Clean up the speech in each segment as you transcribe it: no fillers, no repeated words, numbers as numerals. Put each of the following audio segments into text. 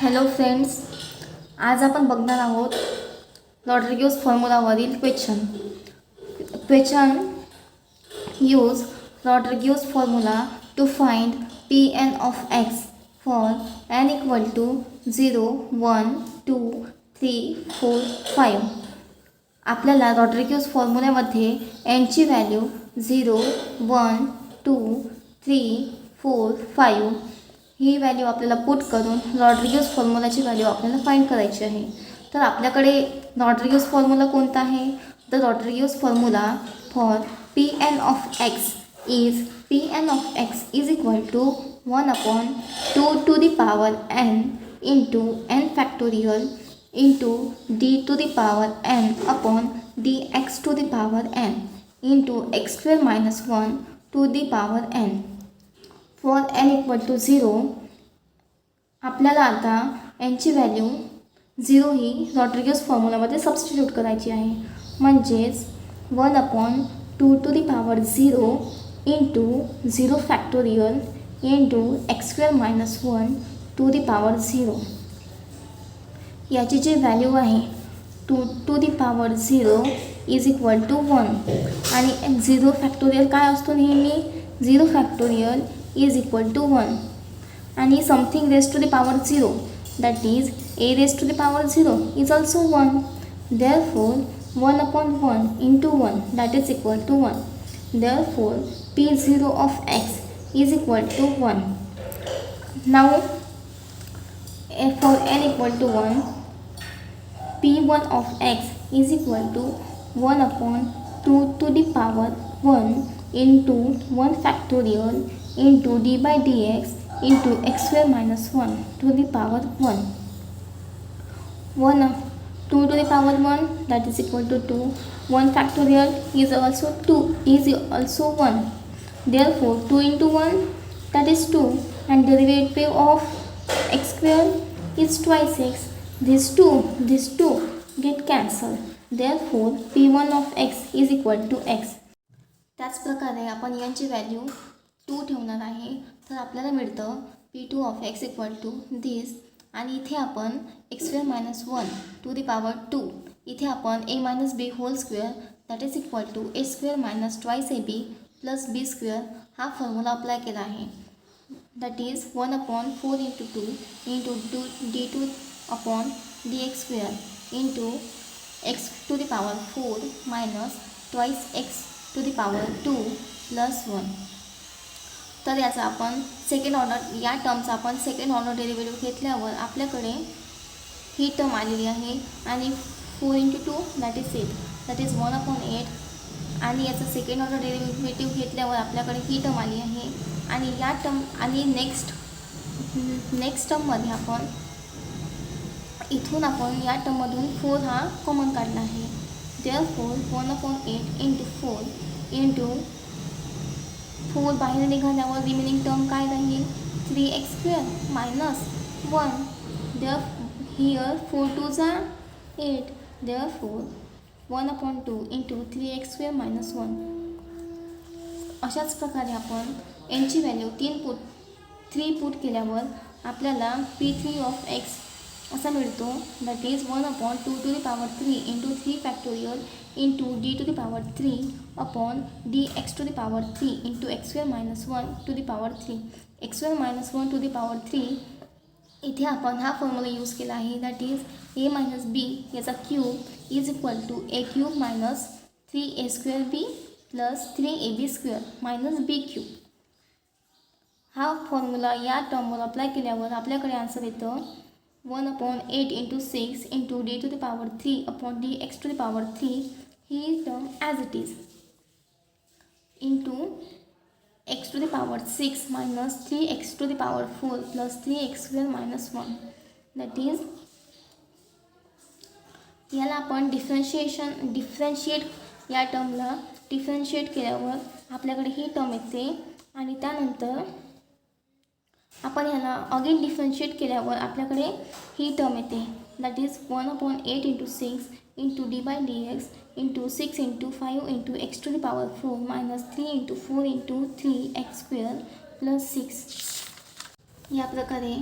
Hello friends, आज आपण बघणार आहोत रॉड्रिगेज फॉर्म्युलावरील question use Rodrigues formula to find P N of X for N equal to 0, 1, 2, 3, 4, 5. आपल्याला रॉड्रिगेज फॉर्म्युल्यामध्ये एनची व्हॅल्यू 0, 1, 2, 3, 4, 5 ही व्हॅल्यू आपल्याला पुट करून रॉड्रिगेज फॉर्म्युलाची व्हॅल्यू आपल्याला फाइंड करायची आहे. तर आपल्याकडे रॉड्रिगेज फॉर्म्युला कोणता आहे? The Rodrigues formula for P N of X is P N of X is equal to 1/2 to the power n into n factorial into d to the power n upon dx to the power n into x square minus 1 to the power n. For n equal to 0 आपल्याला आता nची value 0 ही Rodrigues फॉर्म्युलामध्ये substitute करायची आहे. म्हणजेच 1/2 to the power 0 into 0 factorial into x square minus 1 to the power 0. याची जी value आहे 2 to the power 0 is equal to 1 आणि 0 फॅक्टोरियल काय असतो नेहमी? 0 फॅक्टोरियल इज इक्वल टू 1 आणि something raise to the power 0 that is a raise to the power 0 is also 1. Therefore 1/1 into 1 that is equal to 1. Therefore p0 of x is equal to 1. Now for n equal to 1, p1 of x is equal to 1/2 to the power 1 into 1 factorial into d by dx into x square minus 1 to the power 1. 2 to the power 1 that is equal to 2. 1 factorial is also 1. Therefore 2 into 1 that is 2 and derivative of x square is twice x. These two get cancelled. Therefore p1 of x is equal to x. त्याच प्रकारे आपण यांची value 2 ठेवणार आहे. तर आपल्याला मिळतं p2 of x equal to this आणि इथे आपण x square minus 1 to the power 2. इथे आपण a minus B whole square that is equal to a square minus twice ab plus B square हा फॉर्म्युला अप्लाय केला आहे. That is 1/4 into 2 into d2 upon dx square into x to the power 4 minus twice x to the power 2 plus 1. तर याचा आपण second order या टर्मचा आपण second order derivative घेतल्यावर आपल्याकडे ही टर्म आलेली आहे आणि 4 into 2 that is 8 that is 1/8 आणि याचा सेकंड ऑर्डर डेरिव्हेटिव्ह घेतल्यावर आपल्याकडे ही टर्म आली आहे आणि या टर्म आणि नेक्स्ट टर्ममध्ये आपण इथून आपण या टर्ममधून 4 हा कॉमन काढला आहे. Therefore 1/8 into 4 into 4 बाहेर निघाल्यावर रिमेनिंग टर्म काय राहील? 3x square minus 1. Here 4 2s are 8. Therefore 1/2 into 3x square minus 1. अशाच प्रकारे आपण nची व्हॅल्यू 3 पुट केल्यावर आपल्याला p3 ऑफ x असा मिळतो. That is 1/2 to the power 3 into 3 factorial into d to the power 3 upon dx to the power 3 into x square minus 1 to the power 3. x square minus 1 to the power 3 इथे आपण हा formula use केला आहे. That is a minus B याचा cube is equal to a cube minus 3a square B plus 3ab square minus B cube. हा formula या टर्मवर apply केल्यावर आपल्याकडे आन्सर येतं 1/8 into 6 into d to the power 3 upon dx to the power 3 he term as it is into x to the power 6 minus 3x to the power 4 plus 3x square minus 1. that is याला आपण differentiate या टर्मला differentiate केल्यावर आपल्याकडे ही term येते आणि त्यानंतर आपण ह्याला अगेन डिफरन्शिएट केल्यावर आपल्याकडे ही टर्म येते. That is 1/8 into 6 into d by dx into 6 into 5 into x to the power 4 minus 3 into 4 into 3x square plus 6. या प्रकारे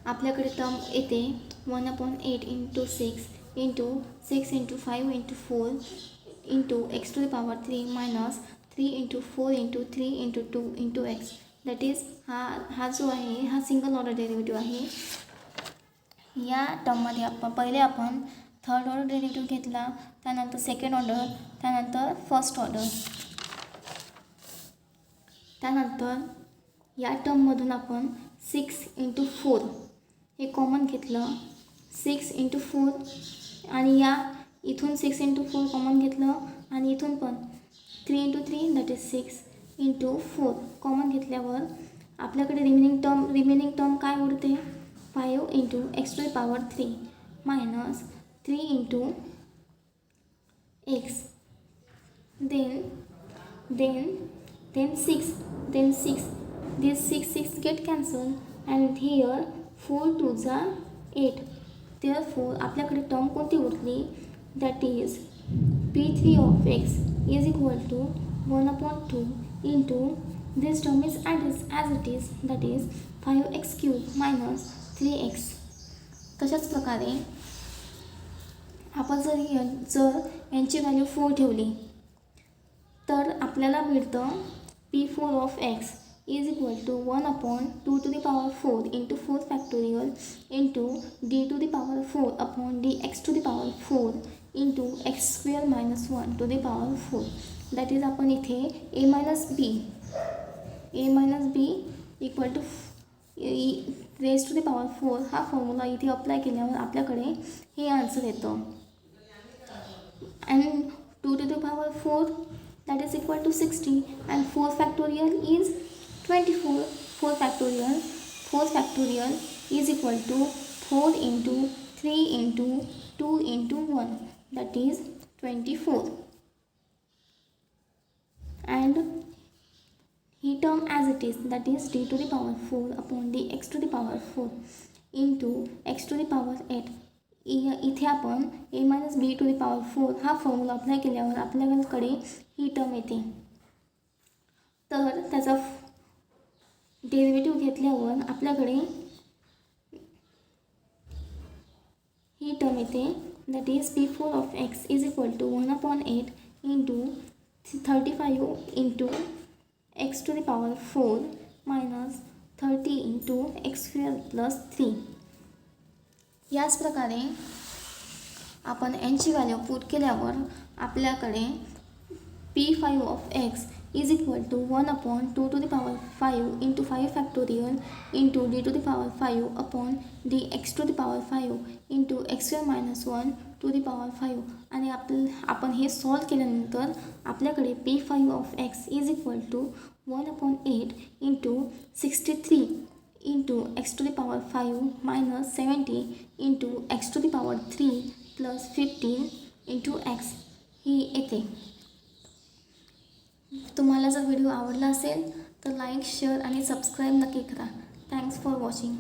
आपल्याकडे टर्म येते 1/8 into 6 into 6 into 5 into 4 into x to the power 3 minus 3 into 4 into 3 into 2 into x. That is हा जो आहे हा single order derivative आहे. या टर्ममध्ये आपण थर्ड ऑर्डर डेरिव्हेटिव्ह घेतला, त्यानंतर सेकंड ऑर्डर, त्यानंतर फर्स्ट ऑर्डर. त्यानंतर या टर्ममधून आपण 6 इंटू 4 हे कॉमन घेतलं, 6 इंटू 4 आणि या इथून 6 इंटू 4 कॉमन घेतलं आणि इथून पण 3 into 3 that is 6 into 4 common घेतल्यावर आपल्याकडे रिमेनिंग टर्म काय उरते 5 into x to the power 3 minus 3 into x then 6 these 6 get cancelled and here 4 2s are 8. Therefore आपल्याकडे टर्म कोणती उरली that is p3 of x is equal to 1/2 into this term is as it is, that is 5x cube minus 3x. तशाच प्रकारे आपण जर यांची value 4 ठेवली तर आपल्याला मिळतं p4 of x is equal to 1/2 to the power 4 into 4 factorial into d to the power 4 upon dx to the power 4 into x square minus 1 to the power 4. That is आपण इथे a minus b equal to raise to the power 4 हा formula इथे apply केल्यावर आपल्याकडे हे answer येतं. and 2 to the power 4 that is equal to 60 and 4 factorial is 24. 4 factorial is equal to 4 into 3 into 2 into 1 that is 24. And he term as it is, that is d to the power 4 upon dx to the power 4 into x to the power 8. इथे आपण a minus b to the power 4 हा formula apply केल्यावर आपल्याकडे ही term येते. तर त्याचा derivative घेतल्यावर आपल्याकडे ही टर्म येते that is p4 of x is equal to 1/8 into 35 into x to the power 4 minus 30 into x square plus 3. याच प्रकारे आपण यांची व्हॅल्यू पुट केल्यावर आपल्याकडे p5 of x is equal to 1/2 to the power 5 into 5 factorial into d to the power 5 upon dx to the power 5 into x square minus 1 to the power 5. आणि आपण हे solve केल्यानंतर आपल्याकडे p5 of x is equal to 1/8 into 63 into x to the power 5 minus 70 into x to the power 3 plus 15 into x ही येते. तुम्हाला जर video आवडला असेल तर लाईक शेअर आणि सबस्क्राईब नक्की करा. Thanks for watching.